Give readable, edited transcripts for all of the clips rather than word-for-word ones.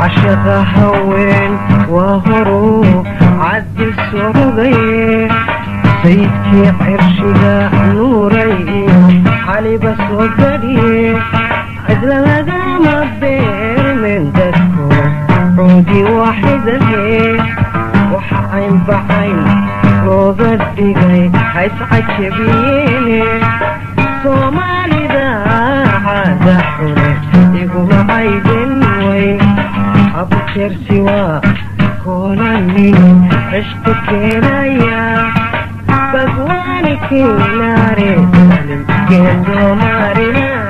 عشق هوين وهرو عد السرغي سيدكي عرشها نوري علي بس وقدي عدل لغا مبير من دكو عودي واحدة وحعين بعين روضة دقاي حيسعد شبيني صومالي دا عادة حولي يقوم عايدين وي أبو سوا كونا مني اشتكينا يا بقواني كناري سلم جندو مارينا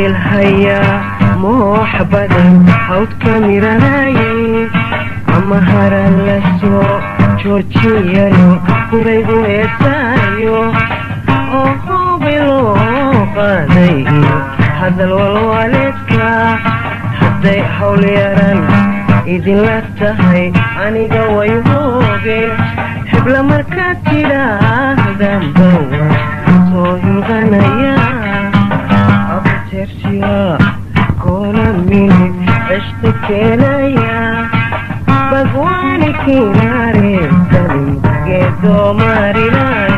الهيا موح بدن حوت كاميراي أما هرا لسو تشورتشيانو كوريغو يسايو أوهو بلو قادي هذا الوالدك حتى حول يران إذن لفتهي عني قوي موغي حبل مركاتي لا دمبوا صوهي غنيا سوا كونا مني اشتكينا يا بقواني كناري سلم جدو مارينا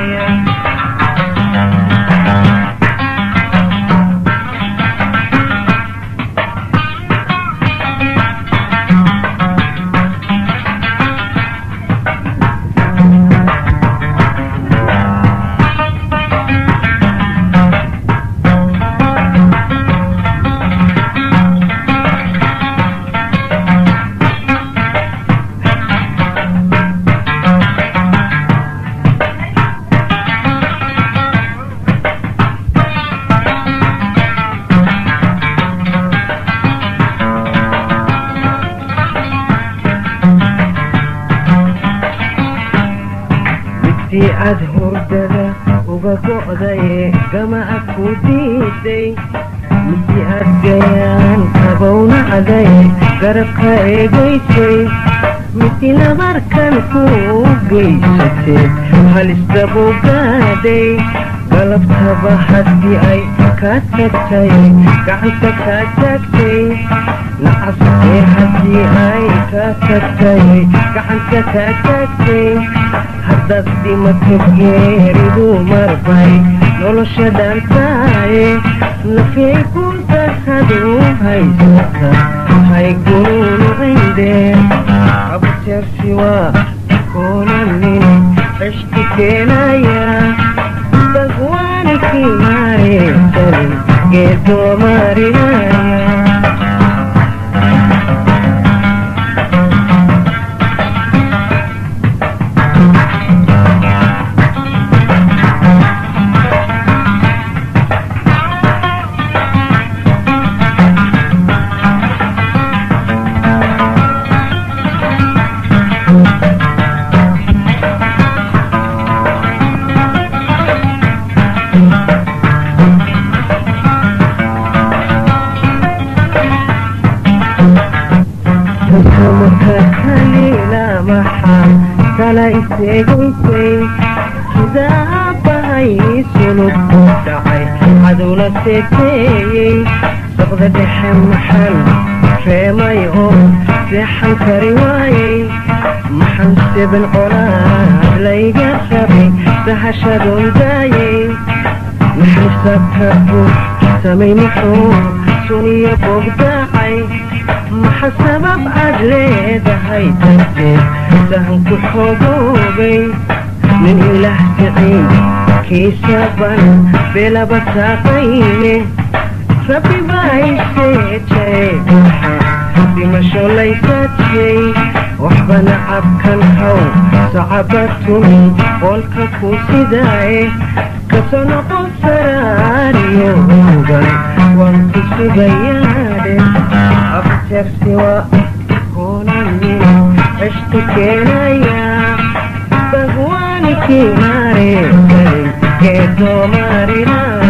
يا أدهر دادا وبقعدي كما أكو ديدي متي أدقيان كبونا عدي قرقا إيجيتي متي لبركان كو جيستي هالستبو قادي قلبتها بحدي أي كاتكتي قعنتك كاتكتي نعصتي حدي أي كاتكتي قعنتك كاتكتي هدفتي ما تغيري دو مربي لولو شدان تاي نفي كنت هدو هاي زوكا هاي قولو عندي أبو سوا كونا مني اشتكينا يا بقواني كناري سلم جدو مارينا يا كليلا محا كلا إسيجيسي إذا أبهي سلوك دعي عدولة سيتي سقد دحم محل فيما يقوم دحم كرواي محل سبن قراد ليقى خبي سهشدون داي محل سبتبو سمي محور سوني فوق داعي محسبب أجلي دهي تنتين دهن كل حضوبي من إله تعين كيسابا بلا بتاقيني ربي باي سيتشي بما شو ليست شي waxba nacabkan haw sacabatumi qolka ku sidaaye kasoo noqon saraariyo ugan waan ku sugayaadhe abjarsiwa kunamin ceshti keenaya bagwaani kinaare kalin geedoo marinaya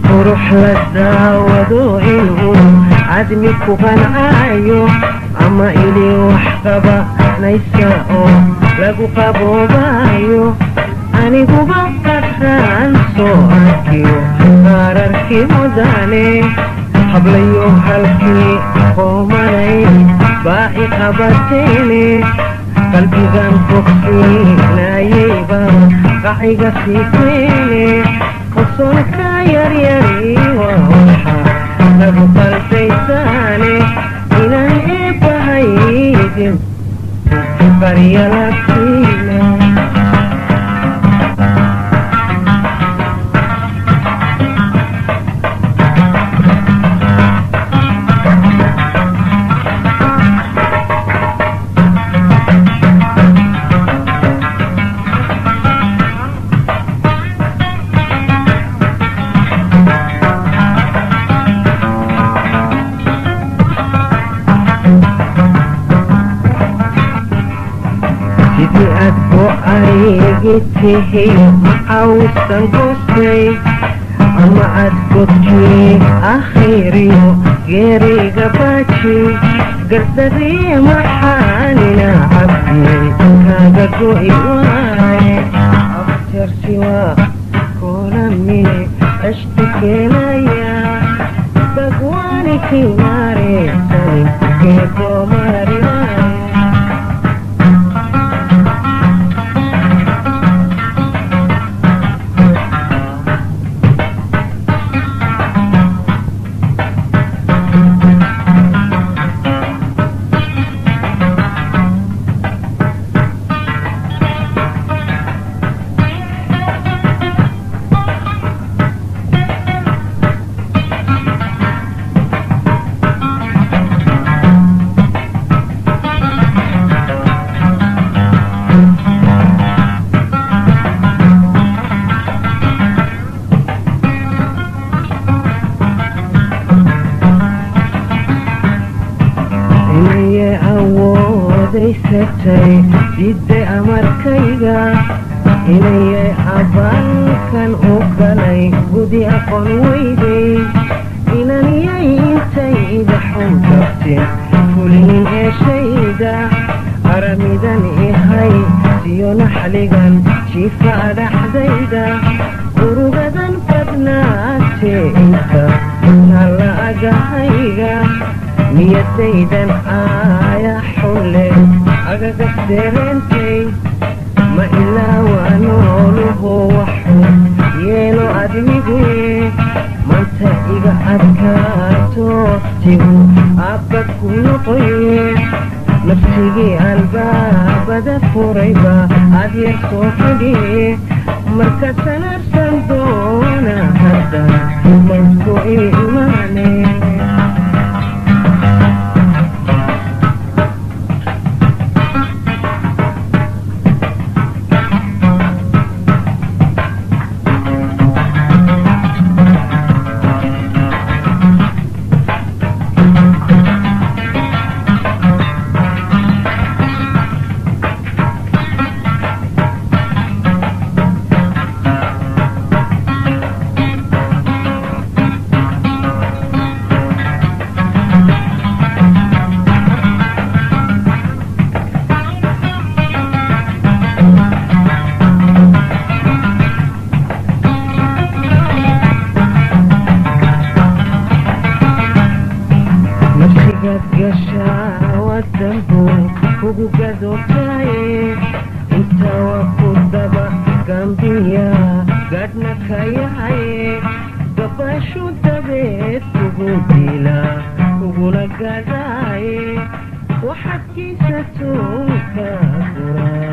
qurux la daawado inuu cadmi ku qancaayo ama inii wax qabanaysa oo lagu qaboobayo aniguba qadraan soo arkiyo qaararkii mudane hablayo halkii qoomanay baa i qabateene qalbigan bogsiinayeyba qaciga siiteene qosolka yaryari waa waxa lagu qalbaysaane inaan eebbahaydin baryalabtiina ayigitihiyo cawsan gostay ama aad godkii akhiriyo geeriga baaji gardarii maxaanina cabdiyey kaaga go'i waaye abjarsiwa kulamine ceshti keenaya bagwaani kinaareysani geedoo marinaya jidde amarkayga inayay abaalkan u galay gudi aqoon weydey inaniyay intay idaxun kabteen fulinin eeshayda aramidan ihay siyo naxligan jiifa dhaxdayda urugadan badnaatee inta nalla agahayga niyadaydan aaya xulle agaga sereentay ma ilaawa nooluhu waxu yeelo admiguye manta iga adkaato tigu abbad ku noqoye nafsigii albaabada furayba adyar soo fadhiye marka sanarsan doona hadda maysku imaane قشا والدنبو كوكو قدوتاي انت وقود دبا قمبيا قدنا كياي قباشو دبيت كوكو ديلا كوكو نقاداي وحكي ستوكا قرا